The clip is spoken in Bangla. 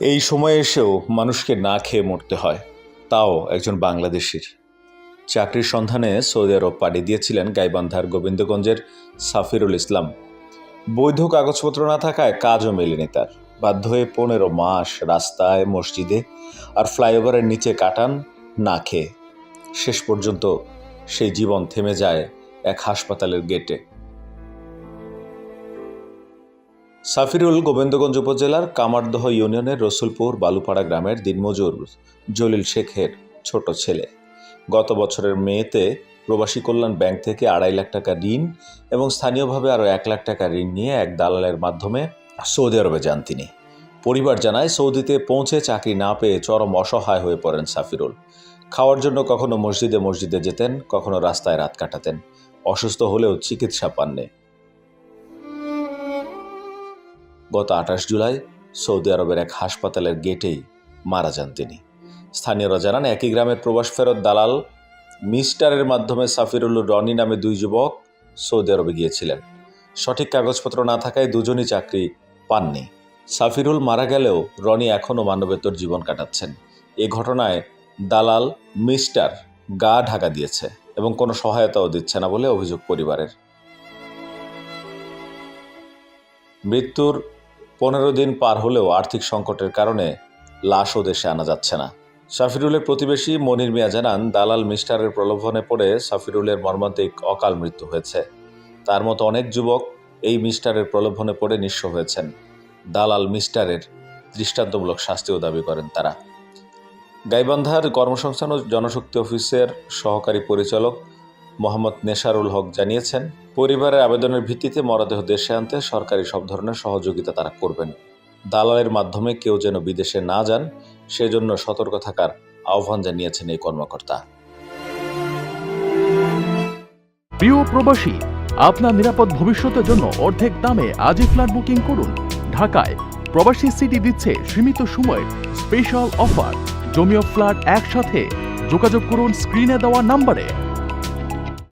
এই সময়ে এসেও মানুষকে না খেয়ে মরতে হয়, তাও একজন বাংলাদেশির। চাকরির সন্ধানে সৌদি আরব পাড়ি দিয়েছিলেন গাইবান্ধার গোবিন্দগঞ্জের সাফিরুল ইসলাম। বৈধ কাগজপত্র না থাকায় কাজও মেলেনি তার। বাধ্য হয়ে 15 মাস রাস্তায়, মসজিদে আর ফ্লাইওভারের নিচে কাটান না খেয়ে। শেষ পর্যন্ত সেই জীবন থেমে যায় এক হাসপাতালের গেটে। সাফিরুল গোবিন্দগঞ্জ উপজেলার কামারদহ ইউনিয়নের রসুলপুর বালুপাড়া গ্রামের দিনমজুর জলিল শেখের ছোট ছেলে। গত বছরের মেতে প্রবাসী কল্যাণ ব্যাংক থেকে 2.5 লাখ টাকা ঋণ এবং স্থানীয়ভাবে আরও 1 লাখ টাকা ঋণ নিয়ে এক দালালের মাধ্যমে সৌদি আরবে যান তিনি। পরিবার জানায়, সৌদিতে পৌঁছে চাকরি না পেয়ে চরম অসহায় হয়ে পড়েন সাফিরুল। খাওয়ার জন্য কখনো মসজিদে যেতেন, কখনো রাস্তায় রাত কাটাতেন। অসুস্থ হলেও চিকিৎসা পাননি। গত 28 জুলাই সৌদি আরবের এক হাসপাতালের গেটেই মারা যান তিনি। স্থানীয়রা জানান, একই গ্রামের প্রবাস ফেরত দালাল মিস্টারের মাধ্যমে সাফিরুল ও রনি নামে 2 যুবক সৌদি আরবে গিয়েছিলেন। সঠিক কাগজপত্র না থাকায় দুজনই চাকরি পাননি। সাফিরুল মারা গেলেও রনি এখনও মানবেতর জীবন কাটাচ্ছেন। এ ঘটনায় দালাল মিস্টার গা ঢাকা দিয়েছে এবং কোনো সহায়তাও দিচ্ছে না বলে অভিযোগ পরিবারের। মৃত্যুর 15 দিন পার হলেও আর্থিক সংকটের কারণে লাশও দেশে আনা যাচ্ছে না। সাফিরুলের প্রতিবেশী মনির মিয়া জানান, দালাল মিস্টারের প্রলোভনে পড়ে সাফিরুলের মর্মান্তিক অকাল মৃত্যু হয়েছে। তার মতো অনেক যুবক এই মিস্টারের প্রলোভনে পড়ে নিঃস্ব হয়েছেন। দালাল মিস্টারের দৃষ্টান্তমূলক শাস্তিও দাবি করেন তারা। গাইবান্ধার কর্মসংস্থান ও জনশক্তি অফিসের সহকারী পরিচালক মোহাম্মদ নেশারুল হক জানিয়েছেন, পরিবারের আবেদনের ভিত্তিতে মরদেহ দেশে আনতে সরকারি সব ধরনের সহযোগিতা তারা করবেন। দালালের মাধ্যমে কেউ যেন বিদেশে না যান, সেজন্য সতর্ক থাকার আহ্বান জানিয়েছেন এই কর্মকর্তা। প্রিয় প্রবাসী, আপনার নিরাপদ ভবিষ্যতের জন্য অর্ধেক দামে আজই ফ্ল্যাট বুকিং করুন। ঢাকায় প্রবাসী সিটি দিচ্ছে সীমিত সময়ের স্পেশাল অফার। জমিও ফ্ল্যাট একসাথে। যোগাযোগ করুন স্ক্রিনে দেওয়া নাম্বারে।